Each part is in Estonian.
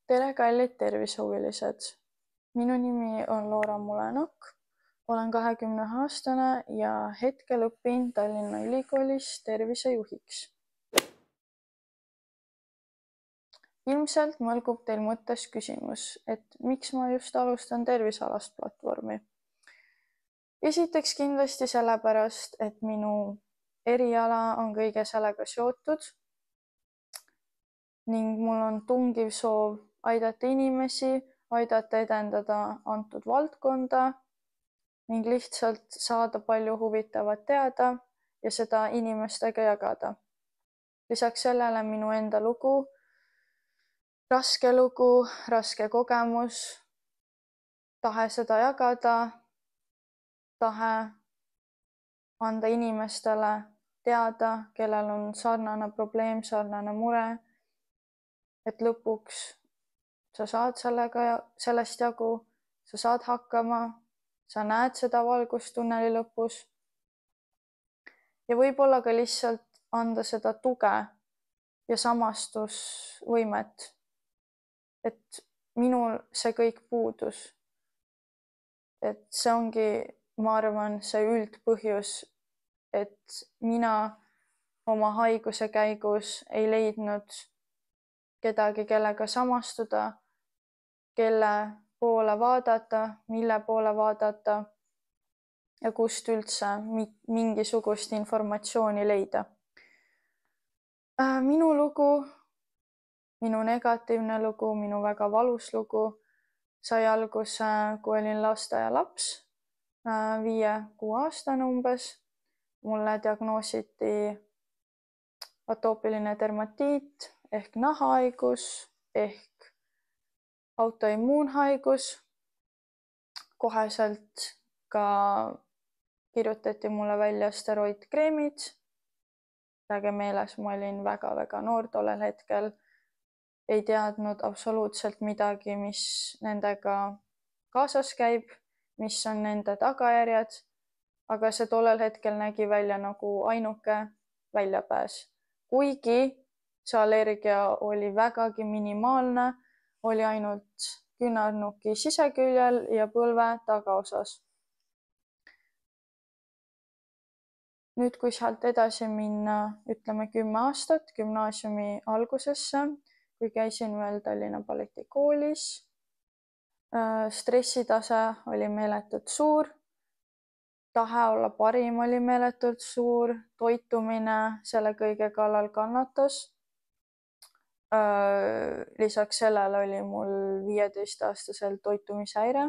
Tere, kallid tervisehuvilised! Minu nimi on Loora Mulenok, olen 21-aastane ja hetkel õpin Tallinna Ülikoolis tervisejuhiks. Ilmselt mõlgub teil mõttes küsimus, et miks ma just alustan tervisealast platvormi. Esiteks kindlasti sellepärast, et minu eriala on kõige sellega seotud ning mul on tungiv soov aidata inimesi, aidata edendada antud valdkonda ning lihtsalt saada palju huvitavat teada ja seda inimestega jagada. Lisaks sellele minu enda lugu, raske kogemus, tahe seda jagada, tahe anda inimestele teada, kellel on sarnane probleem, sarnane mure, et lõpuks sa saad sellest jagu, sa saad hakkama, sa näed seda valgust tunneli lõpus ja võib-olla ka lihtsalt anda seda tuge ja samastusvõimet, et minul see kõik puudus. Et see ongi, ma arvan, see üldpõhjus, et mina oma haiguse käigus ei leidnud kedagi, kellega samastuda, kelle poole vaadata, mille poole vaadata ja kust üldse mingisugust informatsiooni leida. Minu lugu, minu negatiivne lugu, minu väga valus lugu sai alguse, kui olin lasteaialaps, 5-6-aastane umbes. Mulle diagnoositi atoopiline dermatiit ehk nahahaigus ehk autoimmuunhaigus. Koheselt ka kirjutati mulle välja steroidkreemid. Pidage meeles, ma olin väga noor tollel hetkel. Ei teadnud absoluutselt midagi, mis nendega kaasas käib, mis on nende tagajärjed, aga see tollel hetkel nägi välja nagu ainuke väljapääs. Kuigi see allergia oli vägagi minimaalne, oli ainult küünarnuki siseküljel ja põlve tagaosas. Nüüd, kui sealt edasi minna, ütleme 10 aastat gümnaasiumi algusesse, kui käisin veel Tallinna Balletikoolis, stressitase oli meeletult suur, tahe olla parim oli meeletult suur, toitumine selle kõige kallal kannatas. Lisaks sellele oli mul 15-aastaselt toitumishäire,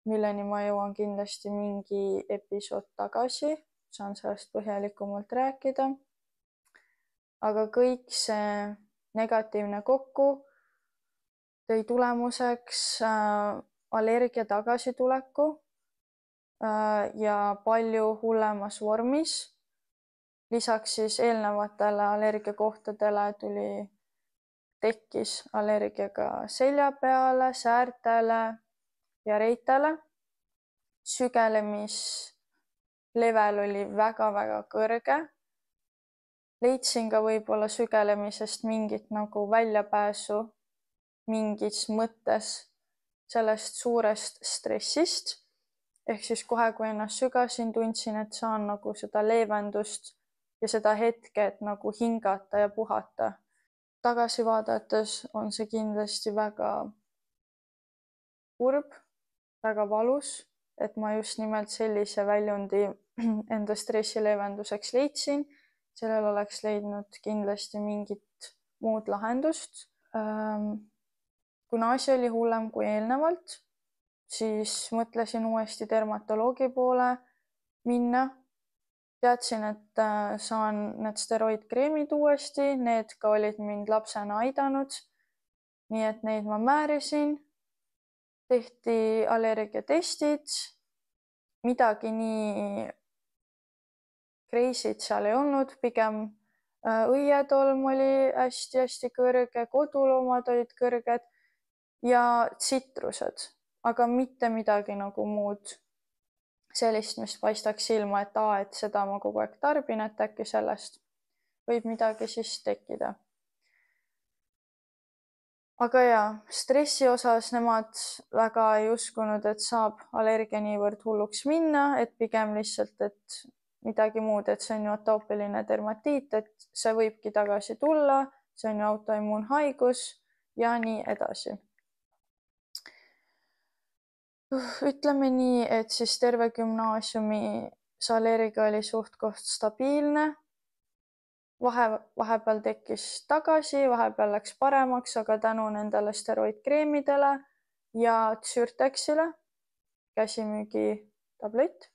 milleni ma jõuan kindlasti mingi episood tagasi, saan sellest põhjalikumalt rääkida. Aga kõik see negatiivne kokku tõi tulemuseks allergia tagasituleku ja palju hullemas vormis. Lisaks siis eelnevatele allergiakohtadele tekkis allergiaga selja peale, säärtele ja reitele. Sügelemislevel oli väga kõrge. Leidsin ka võib-olla sügelemisest mingit nagu väljapääsu mingis mõttes sellest suurest stressist. Ehk siis kohe, kui ennast sügasin, tundsin, et saan nagu seda leevendust ja seda hetke, et nagu hingata ja puhata. Tagasi vaadates on see kindlasti väga kurb, väga valus, et ma just nimelt sellise väljundi enda stressileevenduseks leidsin. Sellel oleks leidnud kindlasti mingit muud lahendust. Kuna asi oli hullem kui eelnevalt, siis mõtlesin uuesti dermatoloogi poole minna. Teadsin, et saan need steroidkreemid uuesti, need ka olid mind lapsena aidanud. Nii et neid ma määrisin, tehti allergiatestid, midagi nii crazy't seal ei olnud, pigem õietolm oli hästi kõrge, koduloomad olid kõrged ja tsitrused, aga mitte midagi nagu muud sellist, mis paistaks silma, et seda ma kogu aeg tarbin, et äkki sellest võib midagi siis tekkida. aga jaa, stressi osas nemad väga ei uskunud, et saab allergia niivõrd hulluks minna, et pigem lihtsalt, et midagi muud, et see on ju atoopiline dermatiit, et see võibki tagasi tulla, see on ju autoimmuunhaigus ja nii edasi. Ütleme nii, et siis terve gümnaasiumi see allergia oli suht-koht stabiilne. Vahepeal tekkis tagasi, vahepeal läks paremaks, aga tänu nendele steroidkreemidele ja Zyrtexile, käsimüügitablett,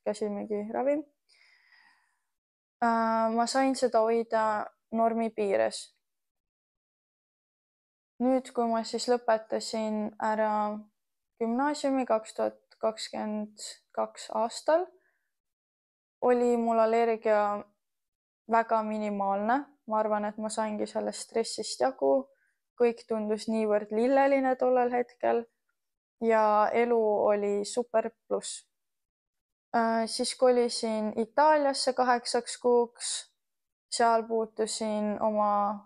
käsimüügiravim, ma sain seda hoida normi piires. Nüüd, kui ma siis lõpetasin ära gümnaasiumi 2022 aastal, oli mul allergia väga minimaalne. Ma arvan, et ma saingi sellest stressist jagu. Kõik tundus niivõrd lilleline tollel hetkel ja elu oli super pluss. Siis kolisin Itaaliasse 8 kuuks. Seal puutusin oma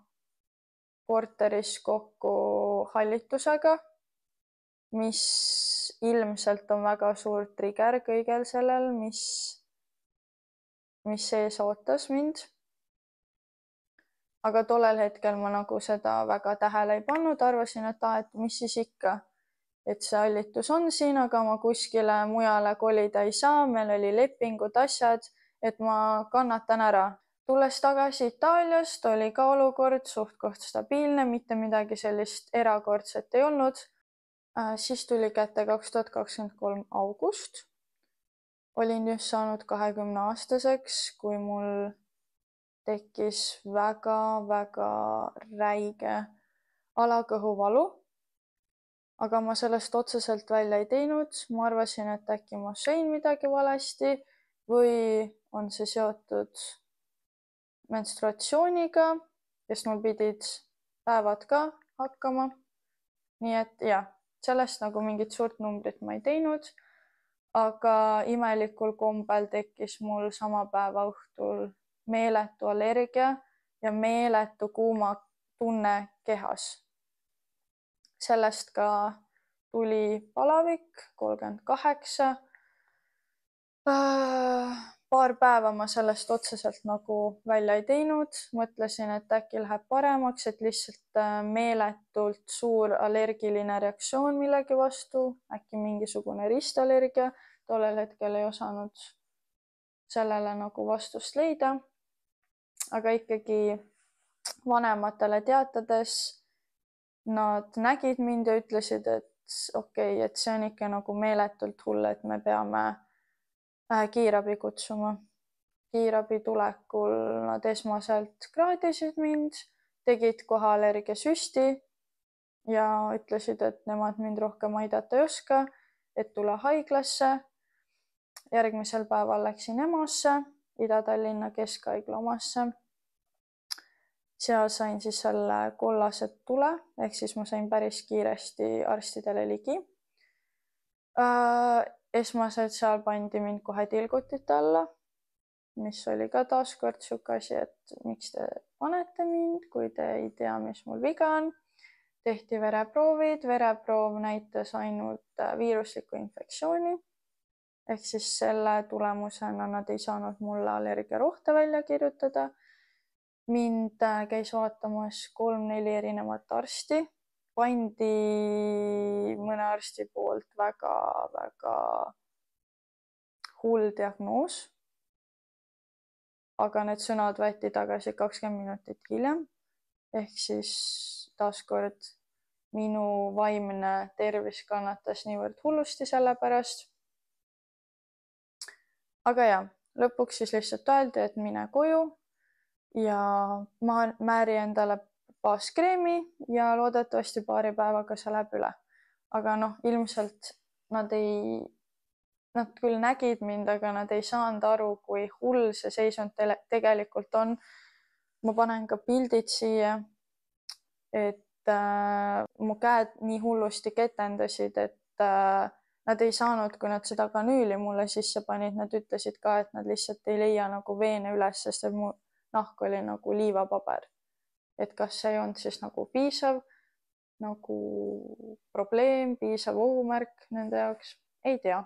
korteris kokku hallitusega, mis ilmselt on väga suur trigger kõigel sellel, mis sees ootas mind. Aga tollel hetkel ma nagu seda väga tähele ei pannud, arvasin, et mis siis ikka, et see hallitus on siin, aga ma kuskile mujale kolida ei saa, meil oli lepingud, asjad, et ma kannatan ära. Tulles tagasi Itaaliast oli ka olukord suht-koht stabiilne, mitte midagi sellist erakordset ei olnud. Siis tuli kätte 2023 august. Olin just saanud 20-aastaseks, kui mul tekkis väga-väga räige alakõhuvalu. Aga ma sellest otseselt välja ei teinud. Ma arvasin, et äkki ma sõin midagi valesti või on see seotud menstruatsiooniga, sest mul pidid päevad ka hakkama. Nii et jah, sellest nagu mingit suurt numbrit ma ei teinud, aga imelikul kombel tekkis mul sama päeva õhtul meeletu allergia ja meeletu kuuma tunne kehas. Sellest ka tuli palavik 38. Paar päeva ma sellest otseselt nagu välja ei teinud. Mõtlesin, et äkki läheb paremaks, et lihtsalt meeletult suur allergiline reaktsioon millegi vastu, äkki mingisugune ristallergia. Tollel hetkel ei osanud sellele nagu vastust leida. Aga ikkagi vanematele teatades nad nägid mind ja ütlesid, et okei, et see on ikka nagu meeletult hull, et me peame kiirabi kutsuma. Kiirabi tulekul nad esmaselt kraadisid mind, tegid kohe allergiasüsti ja ütlesid, et nemad mind rohkem aidata ei oska, et tule haiglasse. Järgmisel päeval läksin EMO-sse, Ida-Tallinna Keskhaigla omasse. Seal sain siis selle kollase tule, ehk siis ma sain päris kiiresti arstidele ligi. Esmaselt seal pandi mind kohe tilgutite alla, mis oli ka taaskord siuke asi, et miks te panete mind, kui te ei tea, mis mul viga on. Tehti vereproovid, vereproov näitas ainult viiruslikku infektsiooni. Ehk siis selle tulemusena nad ei saanud mulle allergiarohte välja kirjutada. Mind käis vaatamas 3-4 erinevat arsti. Pandi mõne arsti poolt väga hull diagnoos. Aga need sõnad võeti tagasi 20 minutit hiljem. Ehk siis taaskord minu vaimne tervis kannatas niivõrd hullusti selle pärast. Aga jah, lõpuks siis lihtsalt öeldi, et mine koju ja ma määri endale baaskreemi ja loodetavasti paari päevaga see läheb üle. Aga ilmselt nad küll nägid mind, aga nad ei saanud aru, kui hull see seisund tegelikult on. Ma panen ka pildid siia, et mu käed nii hullusti ketendasid, et nad ei saanud, kui nad seda kanüüli mulle sisse panid, nad ütlesid ka, et nad lihtsalt ei leia nagu veene üles, sest et mu nahk oli nagu liivapaber. Et kas see ei olnud siis nagu piisav. nagu probleem, piisav ohumärk nende jaoks, ei tea.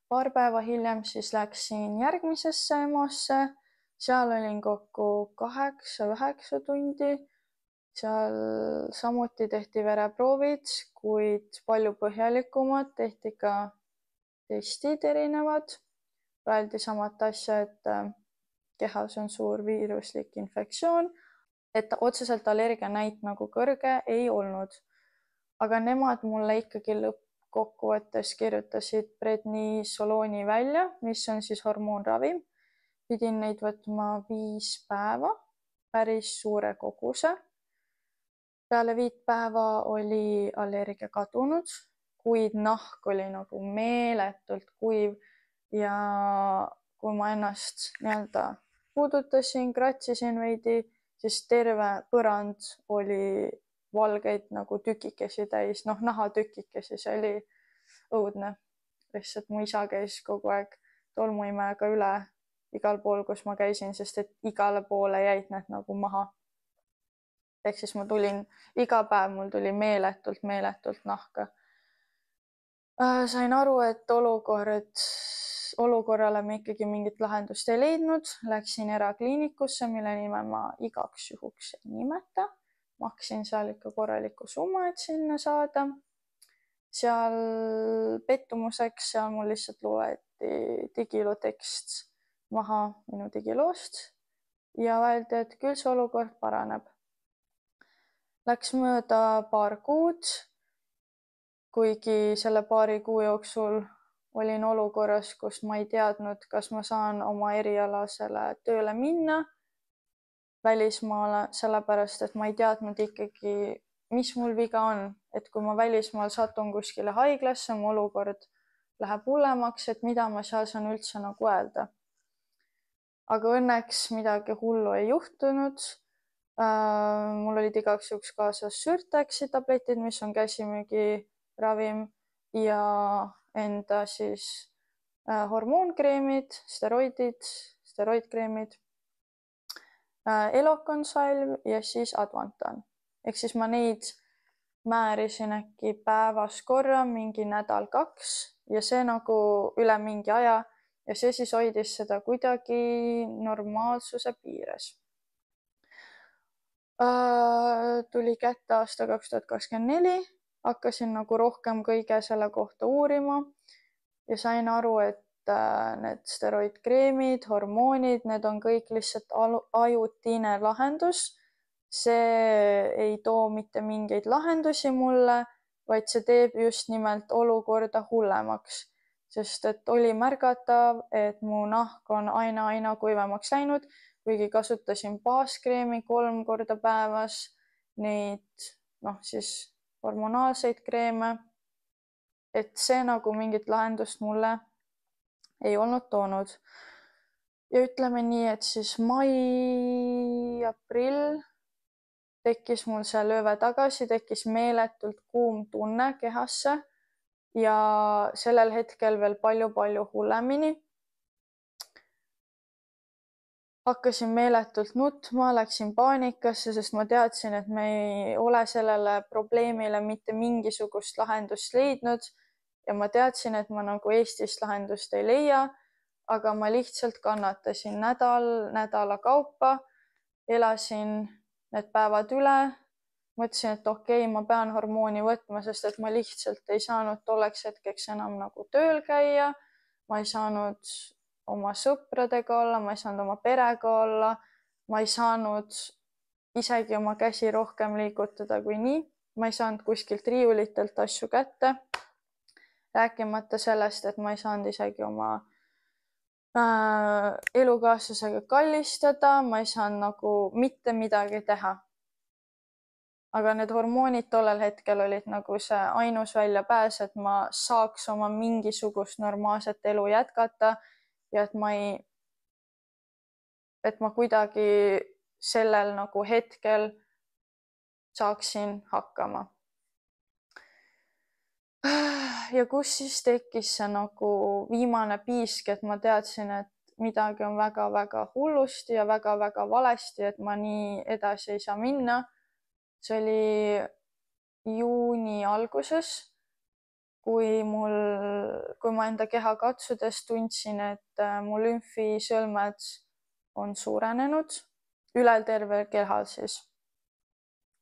Paar päeva hiljem siis läksin järgmisesse EMO-sse, seal olin kokku 8-9 tundi. Seal samuti tehti vereproovid, kuid palju põhjalikumad, tehti ka testid erinevad. Öeldi samat asja, et kehas on suur viiruslik infektsioon, et otseselt allergia näit nagu kõrge ei olnud. Aga nemad mulle ikkagi lõppkokkuvõttes kirjutasid prednisolooni välja, mis on siis hormoonravim. Pidin neid võtma 5 päeva, päris suure koguse. Peale 5 päeva oli allergia kadunud, kuid nahk oli nagu meeletult kuiv ja kui ma ennast nii-öelda puudutasin, kratsisin veidi, siis terve põrand oli valgeid nagu tükikesi täis, nahatükikesi, see oli õudne. Lihtsalt mu isa käis kogu aeg tolmuimega üle igal pool, kus ma käisin, sest et igale poole jäid need nagu maha. Ehk siis ma tulin, iga päev mul tuli meeletult nahka. Sain aru, et olukorrale me ikkagi mingit lahendust ei leidnud. Läksin erakliinikusse, mille nime ma igaks juhuks ei nimeta. Maksin seal ikka korraliku summa, et sinna saada. Seal pettumuseks, seal mul lihtsalt loeti digiloo tekst maha minu digiloost ja öeldi, et küll see olukord paraneb. Läks mööda paar kuud, kuigi selle paari kuu jooksul olin olukorras, kus ma ei teadnud, kas ma saan oma erialasele tööle minna välismaale, sellepärast et ma ei teadnud ikkagi, mis mul viga on. Et kui ma välismaal satun kuskile haiglasse, mu olukord läheb hullemaks, et mida ma seal saan üldse nagu öelda. Aga õnneks midagi hullu ei juhtunud. Mul olid igaks juhuks kaasas Sürtexi tabletid, mis on käsimüügiravim ja enda siis hormoonkreemid, steroidkreemid, Eloconsalv ja siis Advantan. Ehk siis ma neid määrisin äkki päevas korra, mingi 1-2 ja see nagu üle mingi aja ja see siis hoidis seda kuidagi normaalsuse piires. Tuli kätte aasta 2024, hakkasin nagu rohkem kõige selle kohta uurima ja sain aru, et need steroidkreemid, hormoonid, need on kõik lihtsalt ajutine lahendus. See ei too mitte mingeid lahendusi mulle, vaid see teeb just nimelt olukorda hullemaks, sest et oli märgatav, et mu nahk on aina kuivemaks läinud, kuigi kasutasin baaskreemi 3 korda päevas, neid siis hormonaalseid kreeme, et see nagu mingit lahendust mulle ei olnud toonud. Ja ütleme nii, et siis mai, aprill tekkis mul see lööve tagasi, tekkis meeletult kuum tunne kehasse ja sellel hetkel veel palju hullemini. Hakkasin meeletult nutma, läksin paanikasse, sest ma teadsin, et me ei ole sellele probleemile mitte mingisugust lahendust leidnud ja ma teadsin, et ma nagu Eestist lahendust ei leia, aga ma lihtsalt kannatasin nädala kaupa, elasin need päevad üle, mõtlesin, et okei, ma pean hormooni võtma, sest et ma lihtsalt ei saanud tolleks hetkeks enam nagu tööl käia, ma ei saanud oma sõpradega olla, ma ei saanud oma perega olla, ma ei saanud isegi oma käsi rohkem liigutada kui nii, ma ei saanud kuskilt riiulitelt asju kätte, rääkimata sellest, et ma ei saanud isegi oma elukaaslasega kallistada, ma ei saanud nagu mitte midagi teha. Aga need hormoonid tollel hetkel olid nagu see ainus väljapääs, et ma saaks oma mingisugust normaalset elu jätkata ja et ma kuidagi sellel nagu hetkel saaksin hakkama. Ja kus siis tekkis see nagu viimane piisk, et ma teadsin, et midagi on väga hullusti ja väga valesti, et ma nii edasi ei saa minna. See oli juuni alguses, kui ma enda keha katsudes tundsin, et mu lümfisõlmed on suurenenud üle terve keha siis.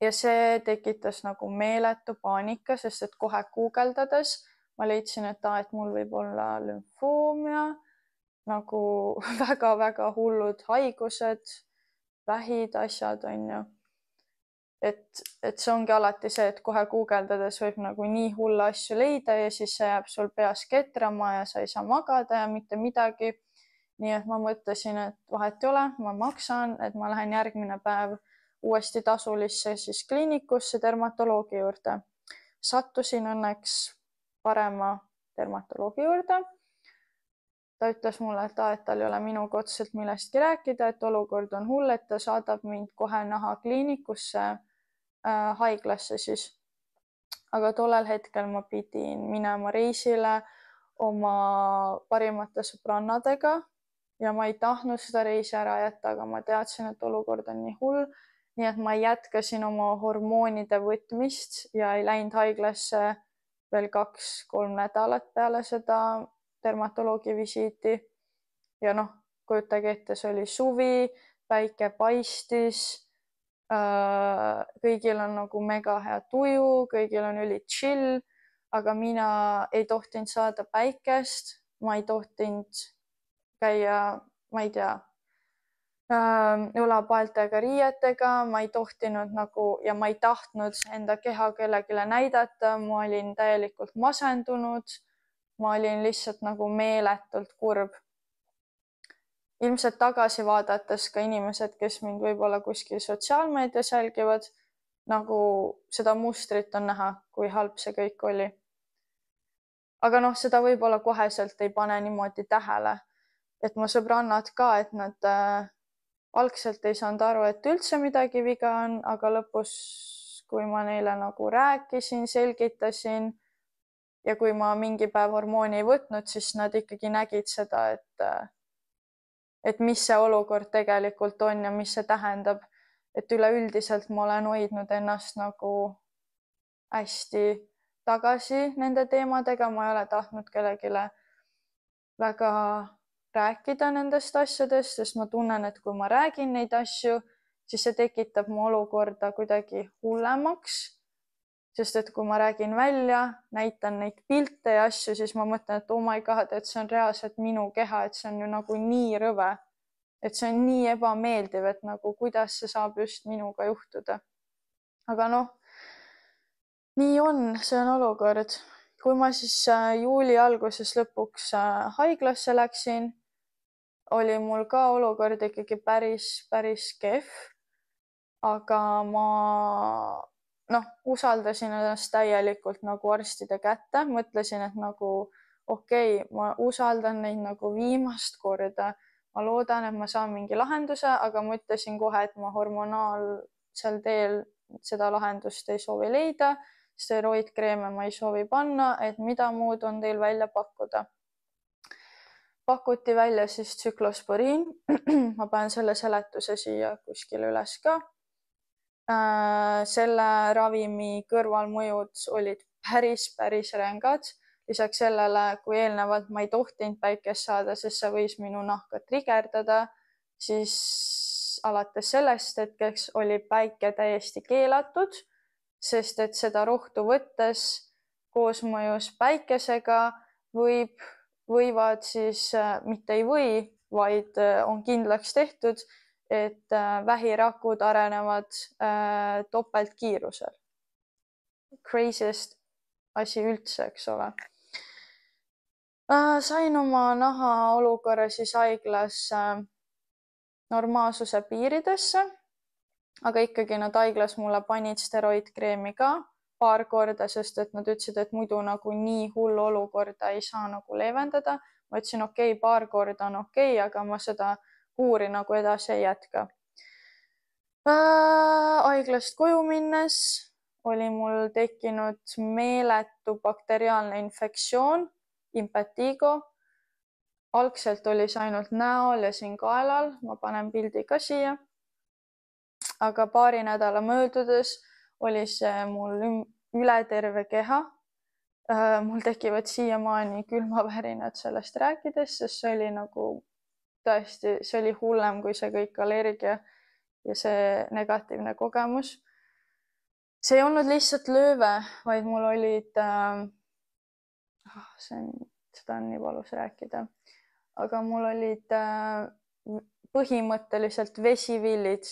Ja see tekitas nagu meeletu paanika, sest et kohe guugeldades ma leidsin, et mul võib olla lümfoomia, nagu väga-väga hullud haigused, vähid, asjad on ju. Et see ongi alati see, et kohe guugeldades võib nagu nii hulle asju leida ja siis see jääb sul peas ketrama ja sa ei saa magada ja mitte midagi. Nii et ma mõtlesin, et vahet ei ole, ma maksan, et ma lähen järgmine päev uuesti tasulisse siis kliinikusse dermatoloogi juurde. Sattusin õnneks parema dermatoloogi juurde. Ta ütles mulle, et tal ei ole minuga otseselt millestki rääkida, et olukord on hull, et ta saadab mind kohe nahakliinikusse haiglasse siis. Aga tollel hetkel ma pidin minema reisile oma parimate sõbrannadega ja ma ei tahtnud seda reisi ära jätta, aga ma teadsin, et olukord on nii hull. Nii et ma jätkasin oma hormoonide võtmist ja ei läinud haiglasse veel 2-3 nädalat peale seda dermatoloogi visiiti. Ja kujutage ette, see oli suvi, päike paistis, kõigil on nagu mega hea tuju, kõigil on üli chill, aga mina ei tohtinud saada päikest, ma ei tohtinud käia, ma ei tea, õlapaeltega riietega, ma ei tohtinud ja ma ei tahtnud enda keha kellegile näidata, ma olin täielikult masendunud, ma olin lihtsalt nagu meeletult kurb. Ilmselt tagasi vaadates ka inimesed, kes mind võib-olla kuskil sotsiaalmeedias jälgivad, nagu seda mustrit on näha, kui halb see kõik oli. Aga seda võib-olla koheselt ei pane niimoodi tähele, et mu sõbrannad ka, et nad algselt ei saanud aru, et üldse midagi viga on, aga lõpus, kui ma neile nagu rääkisin, selgitasin ja kui ma mingi päev hormooni ei võtnud, siis nad ikkagi nägid seda, et mis see olukord tegelikult on ja mis see tähendab, et üleüldiselt ma olen hoidnud ennast nagu hästi tagasi nende teemadega, ma ei ole tahtnud kellelegi väga rääkida nendest asjadest, sest ma tunnen, et kui ma räägin neid asju, siis see tekitab mu olukorda kuidagi hullemaks, sest et kui ma räägin välja, näitan neid pilte ja asju, siis ma mõtlen, et oh my god, et see on reaalselt minu keha, et see on ju nagu nii rõve, et see on nii ebameeldiv, et nagu kuidas see saab just minuga juhtuda. Aga nii on, see on olukord. Kui ma siis juuli alguses lõpuks haiglasse läksin, oli mul ka olukord ikkagi päris kehv, aga ma usaldasin ennast täielikult nagu arstide kätte, mõtlesin, et nagu okei, ma usaldan neid nagu viimast korda, ma loodan, et ma saan mingi lahenduse, aga ma ütlesin kohe, et ma hormonaalsel teel seda lahendust ei soovi leida, steroidkreeme ma ei soovi panna, et mida muud on teil välja pakkuda. Pakuti välja siis tsüklosporiin, ma panen selle seletuse siia kuskile üles ka. Selle ravimi kõrvalmõjud olid päris rängad. Lisaks sellele, kui eelnevalt ma ei tohtinud päikest saada, sest see võis minu nahka trigerdada, siis alates sellest hetkeks oli päike täiesti keelatud, sest et seda rohtu võttes koosmõjus päikesega võivad siis, mitte ei või, vaid on kindlaks tehtud, et vähirakud arenevad topeltkiirusel. Craziest asi üldse, eks ole. Sain oma naha olukorra siis haiglas normaalsuse piiridesse, aga ikkagi nad haiglas mulle panid steroidkreemi ka paar korda, sest et nad ütlesid, et muidu nagu nii hullu olukorda ei saa nagu leevendada. Ma ütlesin, okei, paar korda on okei, aga ma seda kuuri nagu edasi ei jätka. Haiglast koju minnes oli mul tekkinud meeletu bakteriaalne infektsioon, impetigo. Algselt oli see ainult näol ja siin kaelal, ma panen pildi ka siia. Aga paari nädala möödudes oli see mul üle terve keha. Mul tekivad siiamaani külmavärinad sellest rääkides, sest see oli nagu tõesti, see oli hullem kui see kõik allergia ja see negatiivne kogemus. See ei olnud lihtsalt lööve, vaid mul olid, seda on nii valus rääkida, aga mul olid põhimõtteliselt vesivillid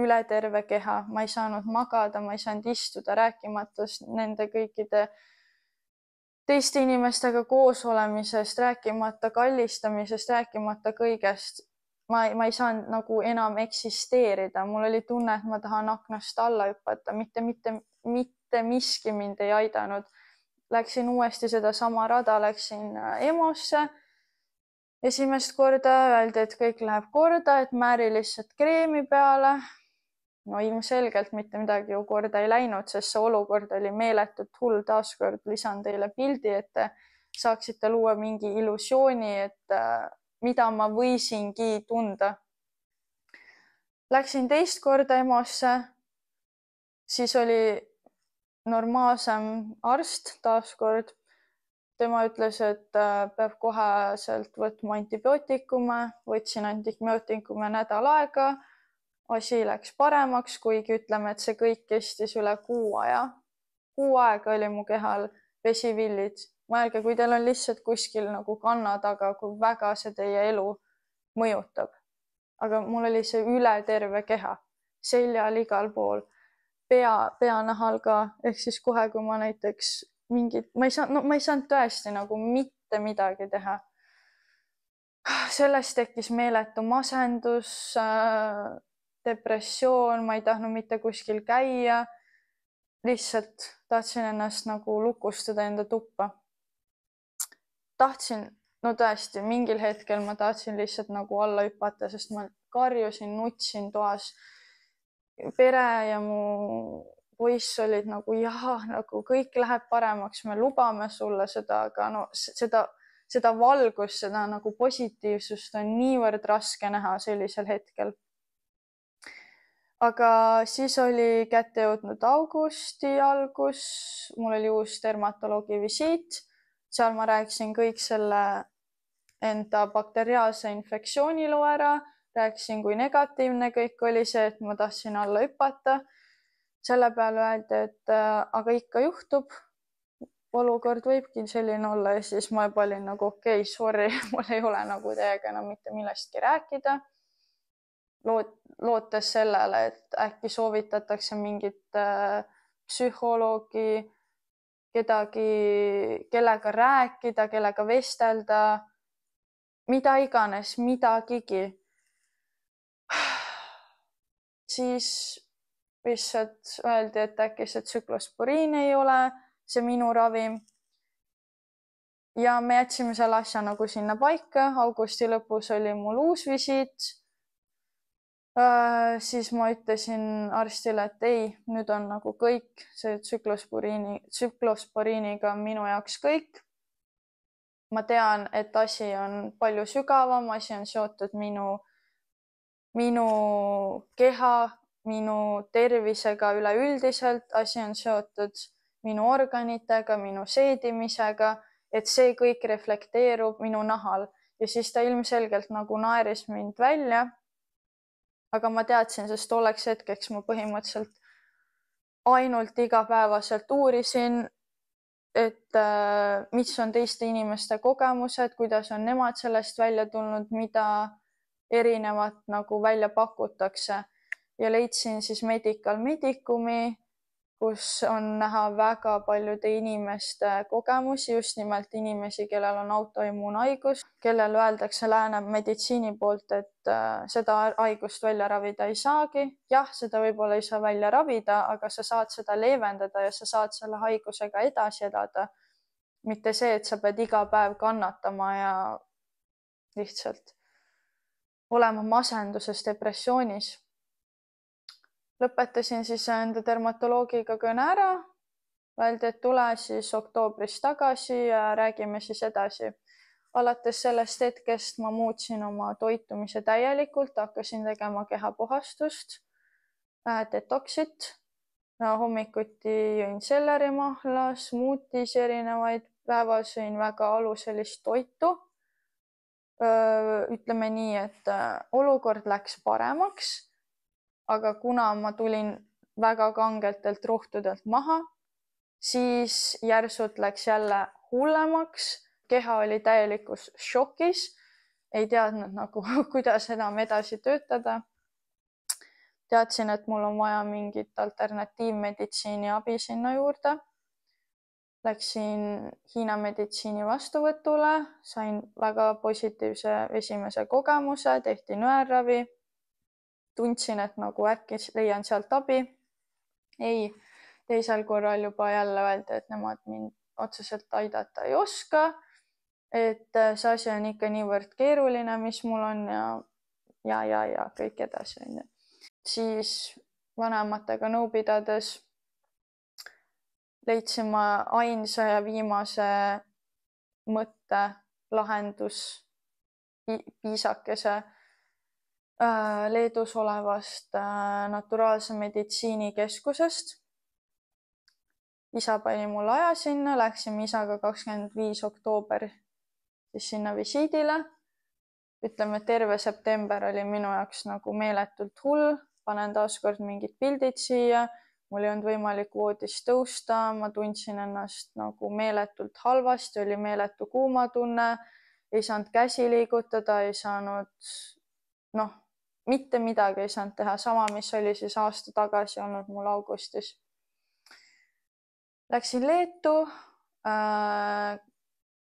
üle terve keha. Ma ei saanud magada, ma ei saanud istuda, rääkimata nende kõikide teiste inimestega koos olemisest, rääkimata kallistamisest, rääkimata kõigest. Ma ei saanud nagu enam eksisteerida. Mul oli tunne, et ma tahan aknast alla hüpata. Mitte miski mind ei aidanud. Läksin uuesti sedasama rada, läksin EMO-sse. Esimest korda öeldi, et kõik läheb korda, et määri lihtsalt kreemi peale. No ilmselgelt mitte midagi ju korda ei läinud, sest see olukord oli meeletult hull. Taaskord lisan teile pildi, et te saaksite luua mingi illusiooni, et mida ma võisingi tunda. Läksin teist korda EMO-sse, siis oli normaalsem arst taaskord. Tema ütles, et peab koheselt võtma antibiootikume, võtsin antibiootikume nädal aega. Asi läks paremaks, kuigi ütleme, et see kõik kestis üle kuu aja. Kuu aega oli mu kehal vesivillid. Mõelge, kui teil on lihtsalt kuskil nagu kanna taga, kui väga see teie elu mõjutab. Aga mul oli see üle terve keha, seljal igal pool, peanahal ka. Ehk siis kohe, kui ma näiteks ma ei saanud tõesti nagu mitte midagi teha. Sellest tekkis meeletu masendus, depressioon, ma ei tahtnud mitte kuskil käia. Lihtsalt tahtsin ennast nagu lukustada enda tuppa. No tõesti, mingil hetkel ma tahtsin lihtsalt nagu alla hüpata, sest ma karjusin, nutsin toas. Pere ja mu poiss olid nagu nagu kõik läheb paremaks, me lubame sulle seda, aga no seda valgust, seda nagu positiivsust on niivõrd raske näha sellisel hetkel. Aga siis oli kätte jõudnud augusti algus, mul oli uus dermatoloogi visiit. Seal ma rääkisin kõik selle enda bakteriaalse infektsiooniloo ära, rääkisin, kui negatiivne kõik oli see, et ma tahtsin alla hüpata. Selle peale öeldi, et aga ikka juhtub, olukord võibki selline olla ja siis ma juba olin nagu okei, sorry, mul ei ole nagu teiega enam mitte millestki rääkida. Lootes sellele, et äkki soovitatakse mingit psühholoogi, kedagi, kellega rääkida, kellega vestelda, mida iganes, midagigi. Siis lihtsalt öeldi, et äkki see tsüklosporiin ei ole see minu ravim. Ja me jätsime selle asja nagu sinna paika. Augusti lõpus oli mul uus visiit. Siis ma ütlesin arstile, et ei, nüüd on nagu kõik, see tsüklosporiiniga on minu jaoks kõik. Ma tean, et asi on palju sügavam, asi on seotud minu keha, minu tervisega üleüldiselt, asi on seotud minu organitega, minu seedimisega, et see kõik reflekteerub minu nahal. Ja siis ta ilmselgelt nagu naeris mind välja. Aga ma teadsin, sest tolleks hetkeks ma põhimõtteliselt ainult igapäevaselt uurisin, et mis on teiste inimeste kogemused, kuidas on nemad sellest välja tulnud, mida erinevat nagu välja pakutakse. Ja leidsin siis Medical Medicumi, kus on näha väga paljude inimeste kogemusi, just nimelt inimesi, kellel on autoimmuunhaigus, kellel öeldakse lääne meditsiini poolt, et seda haigust välja ravida ei saagi. Jah, seda võib-olla ei saa välja ravida, aga sa saad seda leevendada ja sa saad selle haigusega edasi elada. Mitte see, et sa pead iga päev kannatama ja lihtsalt olema masenduses, depressioonis. Lõpetasin siis enda dermatoloogiga kõne ära. Öeldi, et tule siis oktoobris tagasi ja räägime siis edasi. Alates sellest hetkest ma muutsin oma toitumise täielikult, hakkasin tegema kehapuhastust, detoxit. Hommikuti jõin sellerimahla, smuutis erinevaid, päeval sõin väga aluselist toitu. Ütleme nii, et olukord läks paremaks, aga kuna ma tulin väga kangetelt rohtudelt maha, siis järsult läks jälle hullemaks. Keha oli täielikus šokis, ei teadnud nagu, kuidas enam edasi töötada. Teadsin, et mul on vaja mingit alternatiivmeditsiini abi sinna juurde. Läksin Hiina meditsiini vastuvõtule, sain väga positiivse esimese kogemuse, tehti nõelravi. Tundsin, et nagu äkki leian sealt abi. Ei, teisel korral juba jälle öeldi, et nemad mind otseselt aidata ei oska. Et see asi on ikka niivõrd keeruline, mis mul on ja kõik edasi. Siis vanematega nõu pidades leidsin ma ainsa ja viimase mõtte lahendus piisakese Leedus olevast naturaalse meditsiini keskusest. Isa pani mul aja sinna, läksime isaga 25. oktoober siis sinna visiidile. Ütleme, terve september oli minu jaoks nagu meeletult hull. Panen taaskord mingid pildid siia. Mul ei olnud võimalik voodist tõusta. Ma tundsin ennast nagu meeletult halvasti, oli meeletu kuumatunne. Ei saanud käsi liigutada, ei saanud, mitte midagi ei saanud teha. Sama, mis oli siis aasta tagasi olnud mul augustis. Läksin Leetu.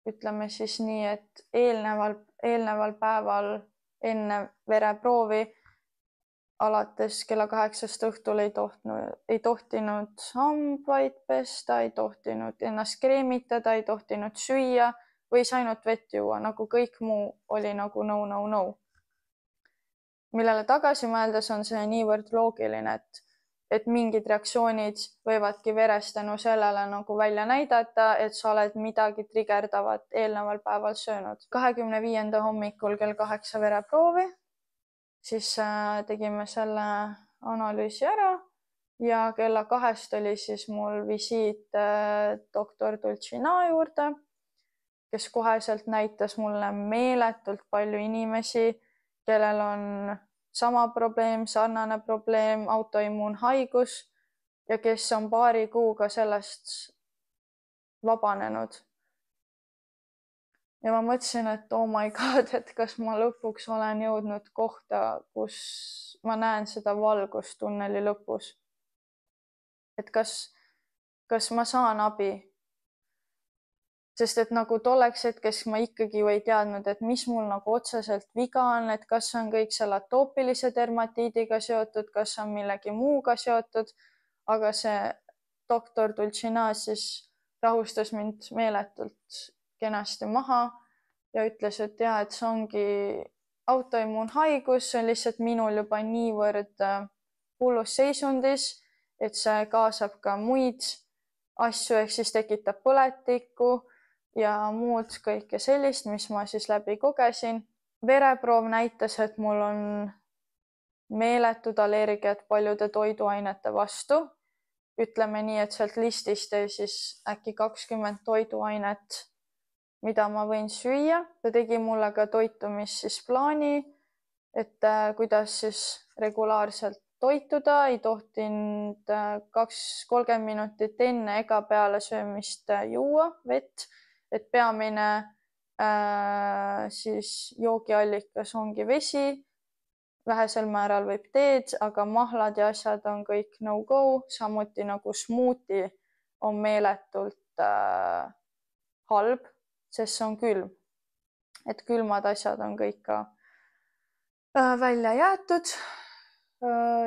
Ütleme siis nii, et eelneval päeval enne vereproovi alates kella 8 õhtul ei tohtinud hambaid pesta, ei tohtinud ennast kreemitada, ei tohtinud süüa või ainult vett juua, nagu kõik muu oli nagu no. Millele tagasi mõeldes on see niivõrd loogiline, et mingid reaktsioonid võivadki verest tänu sellele nagu välja näidata, et sa oled midagi trigerdavat eelneval päeval söönud. 25. hommikul kell 8 vereproovi, siis tegime selle analüüsi ära ja kella 2 oli siis mul visiit doktor Dulcina juurde, kes koheselt näitas mulle meeletult palju inimesi, kellel on sama probleem, sarnane probleem, autoimmuunhaigus ja kes on paari kuuga sellest vabanenud. Ja ma mõtlesin, et oh my god, et kas ma lõpuks olen jõudnud kohta, kus ma näen seda valgust tunneli lõpus. Et kas ma saan abi? Sest et nagu tolleks hetkeks ma ikkagi ju ei teadnud, et mis mul nagu otseselt viga on, et kas on kõik selle atoopilise dermatiidiga seotud, kas on millegi muuga seotud, aga see doktor Dulcina siis rahustas mind meeletult kenasti maha ja ütles, et et see ongi autoimmuunhaigus, see on lihtsalt minul juba niivõrd hullus seisundis, et see kaasab ka muid asju, ehk siis tekitab põletikku ja muud kõike sellist, mis ma siis läbi kogesin. Vereproov näitas, et mul on meeletud allergiad paljude toiduainete vastu. Ütleme nii, et sealt listist jäi siis äkki 20 toiduainet, mida ma võin süüa. Ta tegi mulle ka toitumisplaani, et kuidas siis regulaarselt toituda, ei tohtinud 30 minutit enne ega peale söömist juua vett, et peamine siis joogiallikas ongi vesi, vähesel määral võib teed, aga mahlad ja asjad on kõik no-go, samuti nagu smuuti on meeletult halb, sest see on külm. Et külmad asjad on kõik ka välja jäetud.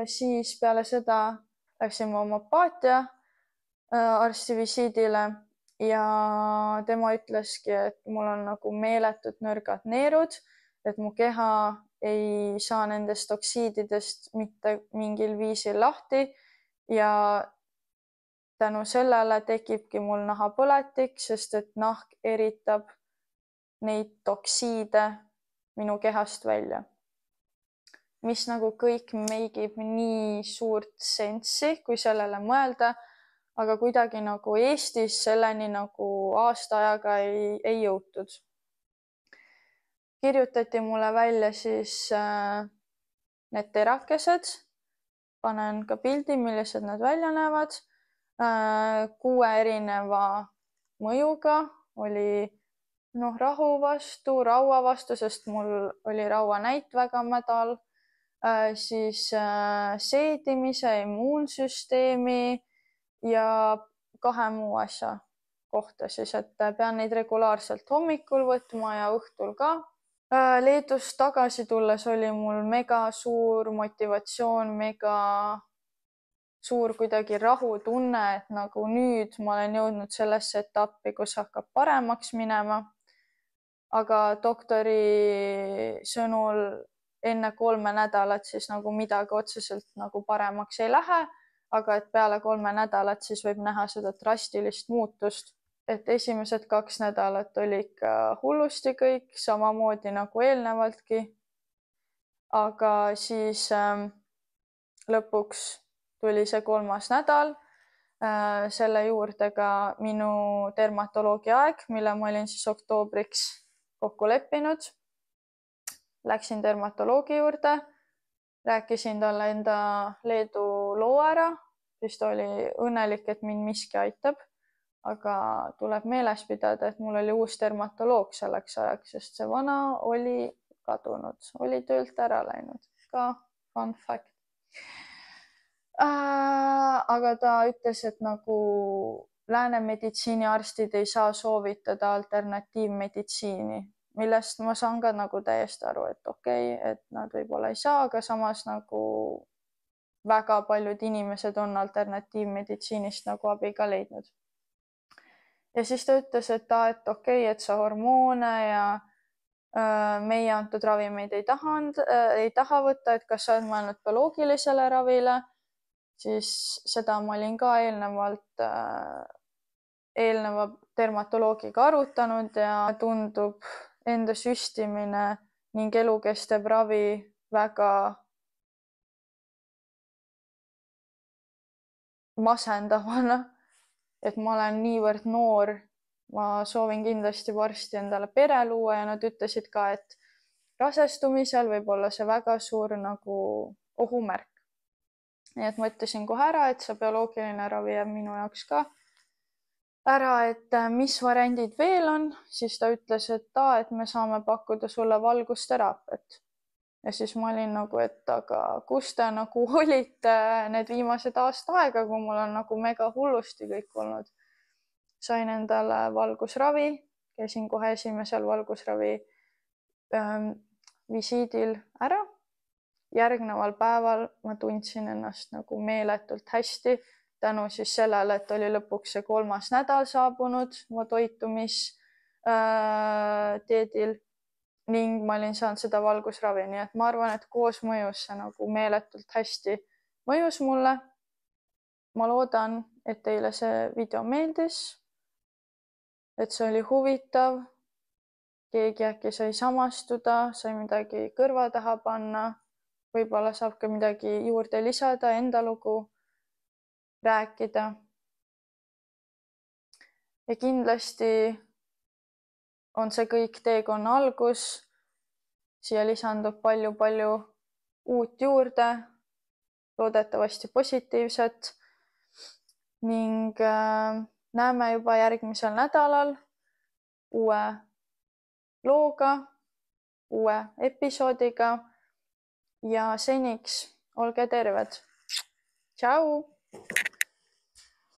Siis peale seda läksime homöopaatia arsti visiidile ja tema ütleski, et mul on nagu meeletud nõrgad neerud, et mu keha ei saa nendest oksiididest mitte mingil viisil lahti ja tänu sellele tekibki mul nahapõletik, sest et nahk eritab neid toksiide minu kehast välja. mis nagu kõik meigib nii suurt sensi, kui sellele mõelda, aga kuidagi nagu Eestis selleni nagu aasta ajaga ei jõutud. Kirjutati mulle välja siis need terakesed, panen ka pildi, millised nad välja näevad. 6 erineva mõjuga oli rahu vastu, raua vastu, sest mul oli rauanäit väga madal, siis seedimise, immuunsüsteemi ja 2 muu asja kohta siis, et pean neid regulaarselt hommikul võtma ja õhtul ka. Leedust tagasi tulles oli mul mega suur motivatsioon, mega suur kuidagi rahutunne, et nagu nüüd ma olen jõudnud sellesse etappi, kus hakkab paremaks minema. Aga doktori sõnul enne 3 nädalat siis nagu midagi otseselt nagu paremaks ei lähe, aga et peale 3 nädalat siis võib näha seda drastilist muutust. Et esimesed 2 nädalat oli ikka hullusti kõik, samamoodi nagu eelnevaltki. Aga siis lõpuks tuli see 3. nädal, selle juurde ka minu dermatoloogi aeg, mille ma olin siis oktoobriks kokku leppinud. Läksin dermatoloogi juurde, rääkisin talle enda Leedu loo ära, siis ta oli õnnelik, et mind miski aitab. Aga tuleb meeles pidada, et mul oli uus dermatoloog selleks ajaks, sest see vana oli kadunud, oli töölt ära läinud. Ka fun fact. Aga ta ütles, et nagu lääne meditsiiniarstid ei saa soovitada alternatiivmeditsiini, millest ma saan ka nagu täiesti aru, et okei, et nad võib-olla ei saa, aga samas nagu väga paljud inimesed on alternatiivmeditsiinist nagu abi ka leidnud. Ja siis ta ütles, et okei, et sa hormoone ja meie antud ravimeid ei taha võtta, et kas sa oled mõelnud bioloogilisele ravile, siis seda ma olin ka eelneva dermatoloogiga arutanud ja tundub enda süstimine ning elukestev ravi väga masendavana. Et ma olen niivõrd noor, ma soovin kindlasti varsti endale pere luua ja nad ütlesid ka, et rasestumisel võib olla see väga suur nagu ohumärk. Nii et ma ütlesin kohe ära, et see bioloogiline ravi jääb minu jaoks ka ära, et mis variandid veel on, siis ta ütles, et me saame pakkuda sulle valgusteraapiat. Ja siis ma olin nagu, et aga kus te nagu olite need viimased aasta aega, kui mul on nagu mega hullusti kõik olnud. Sain endale valgusravi, käisin kohe esimesel valgusravi visiidil ära. Järgneval päeval ma tundsin ennast nagu meeletult hästi, tänu siis sellele, et oli lõpuks see 3. nädal saabunud mu toitumisdieedil. Ning ma olin saanud seda valgusravi, nii et ma arvan, et koos mõjus see nagu meeletult hästi mõjus mulle. Ma loodan, et teile see video meeldis, et see oli huvitav, keegi äkki sai samastuda, sai midagi kõrva taha panna, võib-olla saab ka midagi juurde lisada, enda lugu rääkida. Ja kindlasti on see kõik teekonna algus, siia lisandub palju uut juurde, loodetavasti positiivset ning näeme juba järgmisel nädalal uue looga, uue episoodiga ja seniks olge terved. Tšau!